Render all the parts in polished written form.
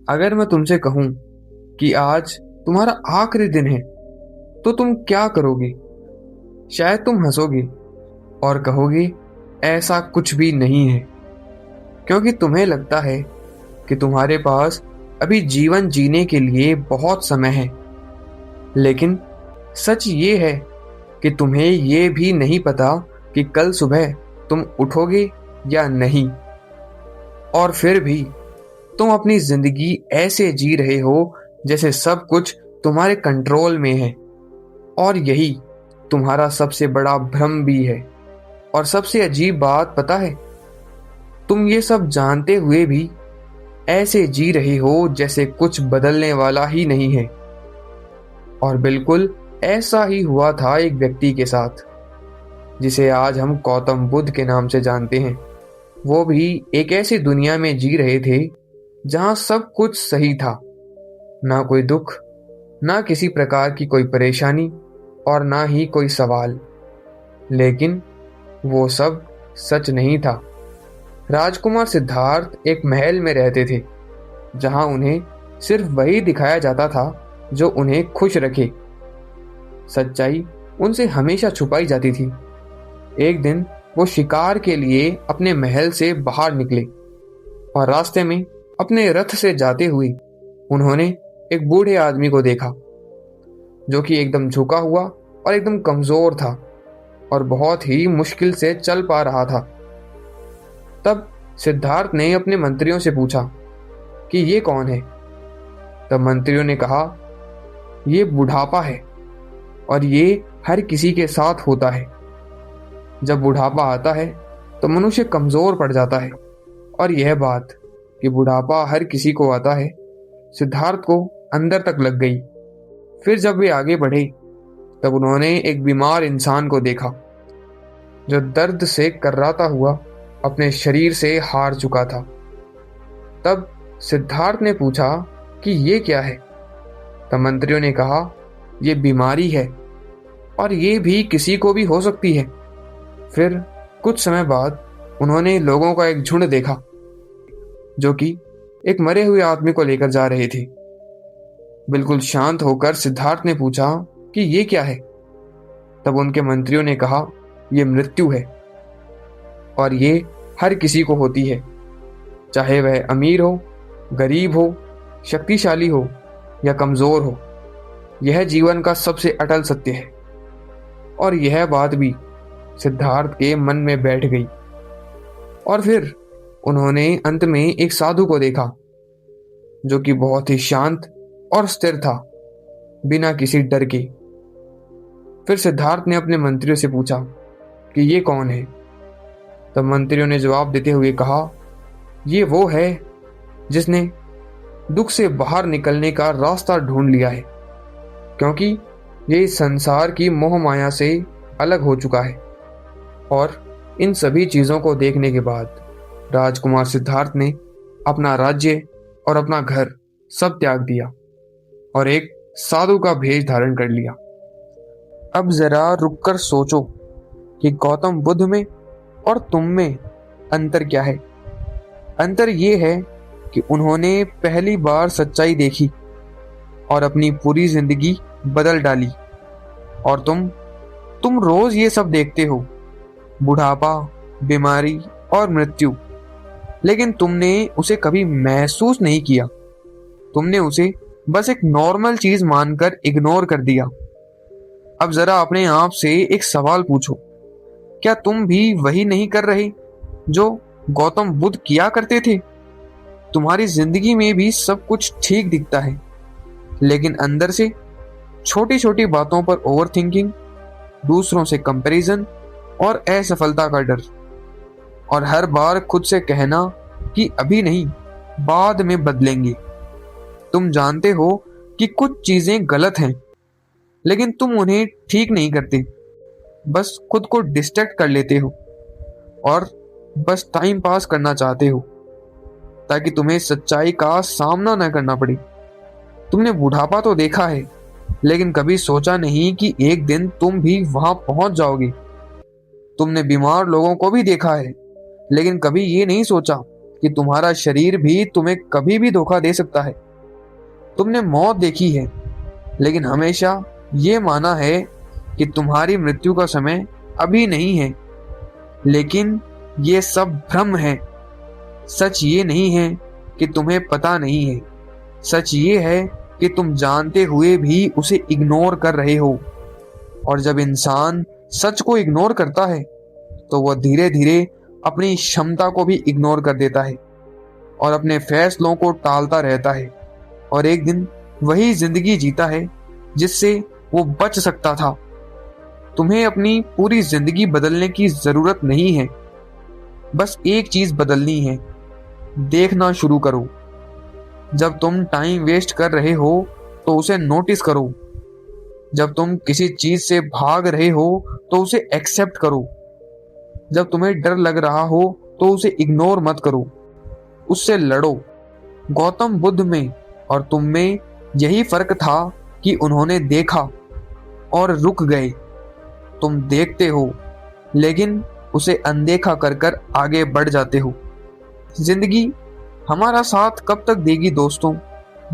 अगर मैं तुमसे कहूं कि आज तुम्हारा आखिरी दिन है, तो तुम क्या करोगे? शायद तुम हंसोगे और कहोगे ऐसा कुछ भी नहीं है, क्योंकि तुम्हें लगता है कि तुम्हारे पास अभी जीवन जीने के लिए बहुत समय है। लेकिन सच ये है कि तुम्हें ये भी नहीं पता कि कल सुबह तुम उठोगे या नहीं। और फिर भी तुम अपनी जिंदगी ऐसे जी रहे हो जैसे सब कुछ तुम्हारे कंट्रोल में है। और यही तुम्हारा सबसे बड़ा भ्रम भी है। और सबसे अजीब बात पता है, तुम ये सब जानते हुए भी ऐसे जी रहे हो जैसे कुछ बदलने वाला ही नहीं है। और बिल्कुल ऐसा ही हुआ था एक व्यक्ति के साथ, जिसे आज हम गौतम बुद्ध के नाम से जानते हैं। वो भी एक ऐसी दुनिया में जी रहे थे जहां सब कुछ सही था। ना कोई दुख, ना किसी प्रकार की कोई परेशानी, और ना ही कोई सवाल। लेकिन वो सब सच नहीं था। राजकुमार सिद्धार्थ एक महल में रहते थे, जहां उन्हें सिर्फ वही दिखाया जाता था जो उन्हें खुश रखे। सच्चाई उनसे हमेशा छुपाई जाती थी। एक दिन वो शिकार के लिए अपने महल से बाहर निकले, और रास्ते में अपने रथ से जाते हुए उन्होंने एक बूढ़े आदमी को देखा, जो कि एकदम झुका हुआ और एकदम कमजोर था और बहुत ही मुश्किल से चल पा रहा था। तब सिद्धार्थ ने अपने मंत्रियों से पूछा कि ये कौन है। तब मंत्रियों ने कहा, ये बुढ़ापा है, और ये हर किसी के साथ होता है। जब बुढ़ापा आता है तो मनुष्य कमजोर पड़ जाता है। और यह बात कि बुढ़ापा हर किसी को आता है, सिद्धार्थ को अंदर तक लग गई। फिर जब वे आगे बढ़े, तब उन्होंने एक बीमार इंसान को देखा, जो दर्द से कर्राता हुआ अपने शरीर से हार चुका था। तब सिद्धार्थ ने पूछा कि ये क्या है। तब मंत्रियों ने कहा, ये बीमारी है, और ये भी किसी को भी हो सकती है। फिर कुछ समय बाद उन्होंने लोगों का एक झुंड देखा, जो कि एक मरे हुए आदमी को लेकर जा रहे थे। बिल्कुल शांत होकर सिद्धार्थ ने पूछा कि ये क्या है। तब उनके मंत्रियों ने कहा, ये मृत्यु है, और ये हर किसी को होती है, चाहे वह अमीर हो, गरीब हो, शक्तिशाली हो या कमजोर हो। यह जीवन का सबसे अटल सत्य है। और यह बात भी सिद्धार्थ के मन में बैठ गई। और फिर उन्होंने अंत में एक साधु को देखा, जो कि बहुत ही शांत और स्थिर था, बिना किसी डर के। फिर सिद्धार्थ ने अपने मंत्रियों से पूछा कि ये कौन है। तब मंत्रियों ने जवाब देते हुए कहा, ये वो है जिसने दुख से बाहर निकलने का रास्ता ढूंढ लिया है, क्योंकि ये इस संसार की मोह माया से अलग हो चुका है। और इन सभी चीजों को देखने के बाद राजकुमार सिद्धार्थ ने अपना राज्य और अपना घर सब त्याग दिया और एक साधु का भेष धारण कर लिया। अब जरा रुककर सोचो कि गौतम बुद्ध में और तुम में अंतर क्या है। अंतर ये है कि उन्होंने पहली बार सच्चाई देखी और अपनी पूरी जिंदगी बदल डाली, और तुम रोज ये सब देखते हो, बुढ़ापा, बीमारी और मृत्यु, लेकिन तुमने उसे कभी महसूस नहीं किया। तुमने उसे बस एक नॉर्मल चीज मानकर इग्नोर कर दिया। अब जरा अपने आप से एक सवाल पूछो, क्या तुम भी वही नहीं कर रहे जो गौतम बुद्ध किया करते थे? तुम्हारी जिंदगी में भी सब कुछ ठीक दिखता है, लेकिन अंदर से छोटी छोटी बातों पर ओवर थिंकिंग, दूसरों से कंपैरिजन और असफलता का डर, और हर बार खुद से कहना कि अभी नहीं, बाद में बदलेंगे। तुम जानते हो कि कुछ चीजें गलत हैं, लेकिन तुम उन्हें ठीक नहीं करते, बस खुद को डिस्ट्रैक्ट कर लेते हो और बस टाइम पास करना चाहते हो, ताकि तुम्हें सच्चाई का सामना न करना पड़े। तुमने बुढ़ापा तो देखा है, लेकिन कभी सोचा नहीं कि एक दिन तुम भी वहां पहुंच जाओगे। तुमने बीमार लोगों को भी देखा है, लेकिन कभी ये नहीं सोचा कि तुम्हारा शरीर भी तुम्हें कभी भी धोखा दे सकता है। तुमने मौत देखी है, लेकिन हमेशा ये माना है कि तुम्हारी मृत्यु का समय अभी नहीं है। लेकिन ये सब भ्रम है। सच ये नहीं है कि तुम्हें पता नहीं है। सच ये है कि तुम जानते हुए भी उसे इग्नोर कर रहे हो। और जब इंसान सच को इग्नोर करता है तो वह धीरे धीरे अपनी क्षमता को भी इग्नोर कर देता है और अपने फैसलों को टालता रहता है। और एक दिन वही जिंदगी जीता है जिससे वो बच सकता था। तुम्हें अपनी पूरी जिंदगी बदलने की जरूरत नहीं है। बस एक चीज बदलनी है, देखना शुरू करो। जब तुम टाइम वेस्ट कर रहे हो तो उसे नोटिस करो। जब तुम किसी चीज से भाग रहे हो तो उसे एक्सेप्ट करो। जब तुम्हें डर लग रहा हो तो उसे इग्नोर मत करो, उससे लड़ो। गौतम बुद्ध में और तुम में यही फर्क था कि उन्होंने देखा और रुक गए। तुम देखते हो लेकिन उसे अनदेखा कर कर आगे बढ़ जाते हो। जिंदगी हमारा साथ कब तक देगी दोस्तों,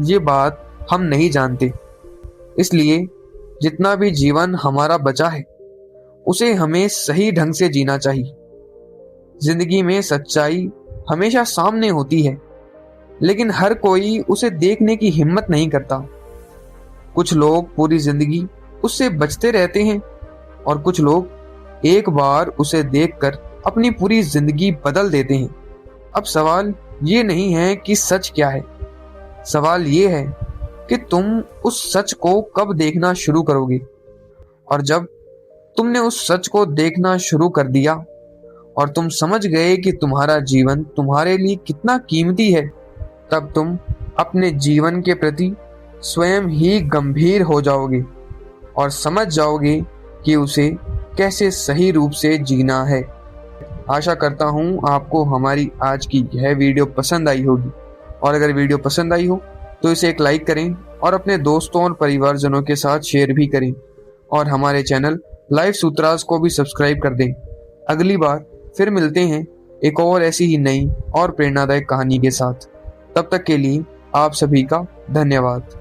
ये बात हम नहीं जानते। इसलिए जितना भी जीवन हमारा बचा है उसे हमें सही ढंग से जीना चाहिए। जिंदगी में सच्चाई हमेशा सामने होती है, लेकिन हर कोई उसे देखने की हिम्मत नहीं करता। कुछ लोग पूरी जिंदगी उससे बचते रहते हैं और कुछ लोग एक बार उसे देखकर अपनी पूरी जिंदगी बदल देते हैं। अब सवाल ये नहीं है कि सच क्या है, सवाल ये है कि तुम उस सच को कब देखना शुरू करोगे। और जब तुमने उस सच को देखना शुरू कर दिया और तुम समझ गए कि तुम्हारा जीवन तुम्हारे लिए कितना कीमती है, तब तुम अपने जीवन के प्रति स्वयं ही गंभीर हो जाओगे और समझ जाओगे कि उसे कैसे सही रूप से जीना है। आशा करता हूँ आपको हमारी आज की यह वीडियो पसंद आई होगी, और अगर वीडियो पसंद आई हो तो इसे एक लाइक करें और अपने दोस्तों और परिवारजनों के साथ शेयर भी करें, और हमारे चैनल लाइफ सूत्रास को भी सब्सक्राइब कर दें। अगली बार फिर मिलते हैं एक और ऐसी ही नई और प्रेरणादायक कहानी के साथ। तब तक के लिए आप सभी का धन्यवाद।